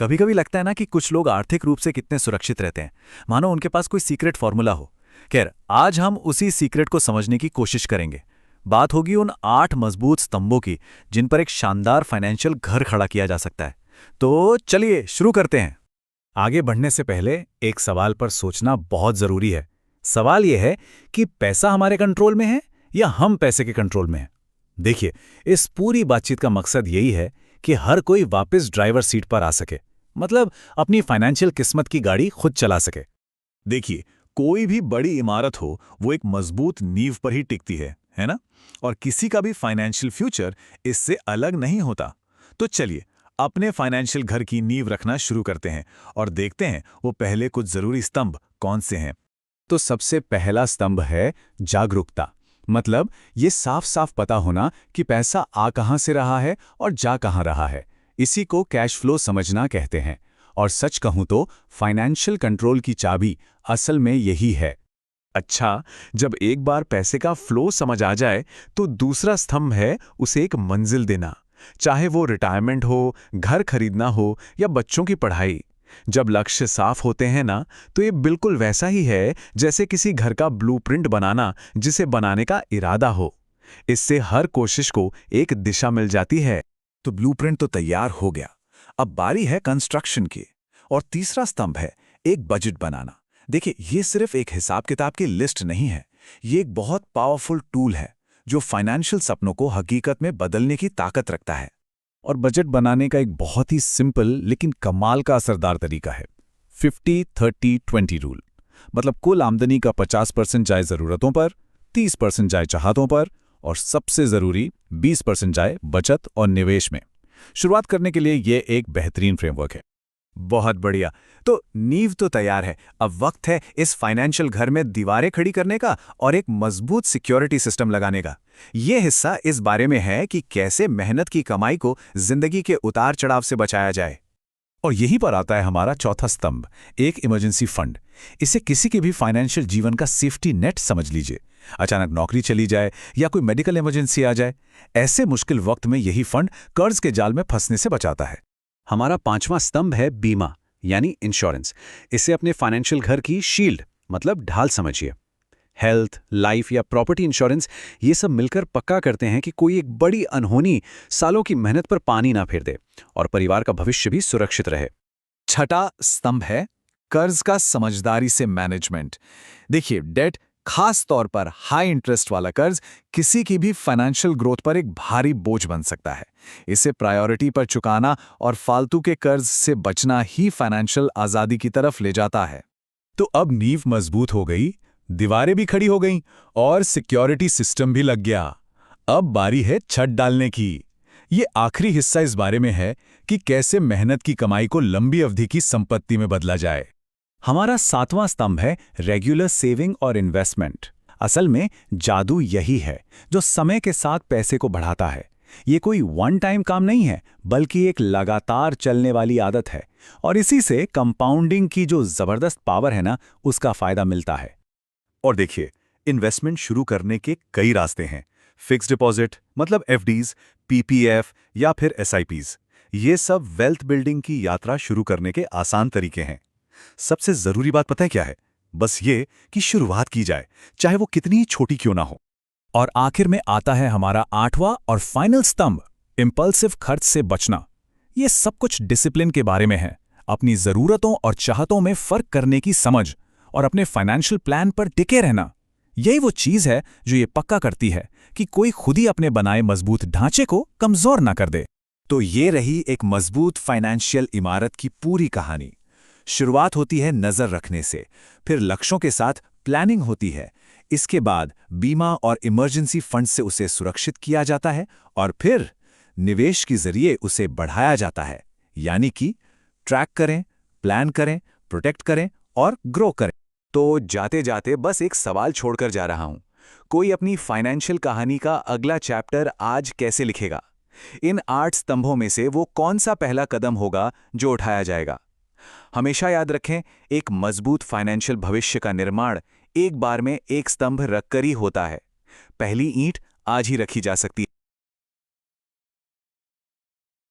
कभी कभी लगता है ना कि कुछ लोग आर्थिक रूप से कितने सुरक्षित रहते हैं, मानो उनके पास कोई सीक्रेट फॉर्मूला हो। खैर, आज हम उसी सीक्रेट को समझने की कोशिश करेंगे। बात होगी उन 8 मजबूत स्तंभों की जिन पर एक शानदार फाइनेंशियल घर खड़ा किया जा सकता है। तो चलिए शुरू करते हैं। आगे बढ़ने से पहले एक सवाल पर सोचना बहुत जरूरी है। सवाल यह है कि पैसा हमारे कंट्रोल में है या हम पैसे के कंट्रोल में हैं। देखिए, इस पूरी बातचीत का मकसद यही है कि हर कोई वापस ड्राइवर सीट पर आ सके, मतलब अपनी फाइनेंशियल किस्मत की गाड़ी खुद चला सके। देखिए, कोई भी बड़ी इमारत हो वो एक मजबूत नींव पर ही टिकती है ना? और किसी का भी फाइनेंशियल फ्यूचर इससे अलग नहीं होता। तो चलिए अपने फाइनेंशियल घर की नींव रखना शुरू करते हैं और देखते हैं वो पहले कुछ जरूरी स्तंभ कौन से हैं। तो सबसे पहला स्तंभ है जागरूकता। मतलब ये साफ साफ पता होना कि पैसा आ कहां से रहा है और जा कहां रहा है। इसी को कैश फ्लो समझना कहते हैं। और सच कहूं तो फाइनेंशियल कंट्रोल की चाबी असल में यही है। अच्छा, जब एक बार पैसे का फ्लो समझ आ जाए तो दूसरा स्तंभ है उसे एक मंजिल देना। चाहे वो रिटायरमेंट हो, घर खरीदना हो या बच्चों की पढ़ाई। जब लक्ष्य साफ होते हैं ना, तो ये बिल्कुल वैसा ही है जैसे किसी घर का ब्लूप्रिंट बनाना जिसे बनाने का इरादा हो। इससे हर कोशिश को एक दिशा मिल जाती है। तो ब्लूप्रिंट तो तैयार हो गया, अब बारी है कंस्ट्रक्शन की। और तीसरा स्तंभ है एक बजट बनाना। देखिए, ये सिर्फ एक हिसाब किताब की लिस्ट नहीं है, ये एक बहुत पावरफुल टूल है जो फाइनेंशियल सपनों को हकीकत में बदलने की ताकत रखता है। और बजट बनाने का एक बहुत ही सिंपल लेकिन कमाल का असरदार तरीका है 50-30-20 रूल। मतलब कुल आमदनी का 50% जाए जरूरतों पर, 30% जाए चाहतों पर और सबसे जरूरी 20% जाए बचत और निवेश में। शुरुआत करने के लिए यह एक बेहतरीन फ्रेमवर्क है। बहुत बढ़िया। तो नींव तो तैयार है, अब वक्त है इस फाइनेंशियल घर में दीवारें खड़ी करने का और एक मजबूत सिक्योरिटी सिस्टम लगाने का। यह हिस्सा इस बारे में है कि कैसे मेहनत की कमाई को जिंदगी के उतार चढ़ाव से बचाया जाए। और यहीं पर आता है हमारा चौथा स्तंभ, एक इमरजेंसी फंड। इसे किसी के भी फाइनेंशियल जीवन का सेफ्टी नेट समझ लीजिए। अचानक नौकरी चली जाए या कोई मेडिकल इमरजेंसी आ जाए, ऐसे मुश्किल वक्त में यही फंड कर्ज के जाल में फंसने से बचाता है। हमारा पांचवां स्तंभ है बीमा यानी इंश्योरेंस। इसे अपने फाइनेंशियल घर की शील्ड मतलब ढाल समझिए। हेल्थ, लाइफ या प्रॉपर्टी इंश्योरेंस ये सब मिलकर पक्का करते हैं कि कोई एक बड़ी अनहोनी सालों की मेहनत पर पानी ना फेर दे और परिवार का भविष्य भी सुरक्षित रहे। छठा स्तंभ है कर्ज का समझदारी से मैनेजमेंट। देखिए, डेट, खास तौर पर हाई इंटरेस्ट वाला कर्ज किसी की भी फाइनेंशियल ग्रोथ पर एक भारी बोझ बन सकता है। इसे प्रायोरिटी पर चुकाना और फालतू के कर्ज से बचना ही फाइनेंशियल आजादी की तरफ ले जाता है। तो अब नींव मजबूत हो गई, दीवारें भी खड़ी हो गईं और सिक्योरिटी सिस्टम भी लग गया। अब बारी है छत डालने की। ये आखिरी हिस्सा इस बारे में है कि कैसे मेहनत की कमाई को लंबी अवधि की संपत्ति में बदला जाए। हमारा सातवां स्तंभ है रेगुलर सेविंग और इन्वेस्टमेंट। असल में जादू यही है जो समय के साथ पैसे को बढ़ाता है। ये कोई वन टाइम काम नहीं है, बल्कि एक लगातार चलने वाली आदत है। और इसी से कंपाउंडिंग की जो जबरदस्त पावर है ना, उसका फायदा मिलता है। और देखिए, इन्वेस्टमेंट शुरू करने के कई रास्ते हैं। फिक्स्ड डिपॉजिट मतलब एफडीज, पीपीएफ या फिर एसआईपीज, ये सब वेल्थ बिल्डिंग की यात्रा शुरू करने के आसान तरीके हैं। सबसे जरूरी बात पता है क्या है? बस ये कि शुरुआत की जाए, चाहे वो कितनी ही छोटी क्यों ना हो। और आखिर में आता है हमारा आठवां और फाइनल स्तंभ, इंपल्सिव खर्च से बचना। ये सब कुछ डिसिप्लिन के बारे में है। अपनी जरूरतों और चाहतों में फर्क करने की समझ और अपने फाइनेंशियल प्लान पर टिके रहना। यही वो चीज है जो ये पक्का करती है कि कोई खुद ही अपने बनाए मजबूत ढांचे को कमजोर ना कर दे। तो ये रही एक मजबूत फाइनेंशियल इमारत की पूरी कहानी। शुरुआत होती है नजर रखने से, फिर लक्ष्यों के साथ प्लानिंग होती है, इसके बाद बीमा और इमरजेंसी फंड से उसे सुरक्षित किया जाता है और फिर निवेश के जरिए उसे बढ़ाया जाता है। यानी कि ट्रैक करें, प्लान करें, प्रोटेक्ट करें और ग्रो करें। तो जाते जाते बस एक सवाल छोड़कर जा रहा हूं, कोई अपनी फाइनेंशियल कहानी का अगला चैप्टर आज कैसे लिखेगा? इन 8 स्तंभों में से वो कौन सा पहला कदम होगा जो उठाया जाएगा? हमेशा याद रखें, एक मजबूत फाइनेंशियल भविष्य का निर्माण एक बार में एक स्तंभ रखकर ही होता है। पहली ईंट आज ही रखी जा सकती है।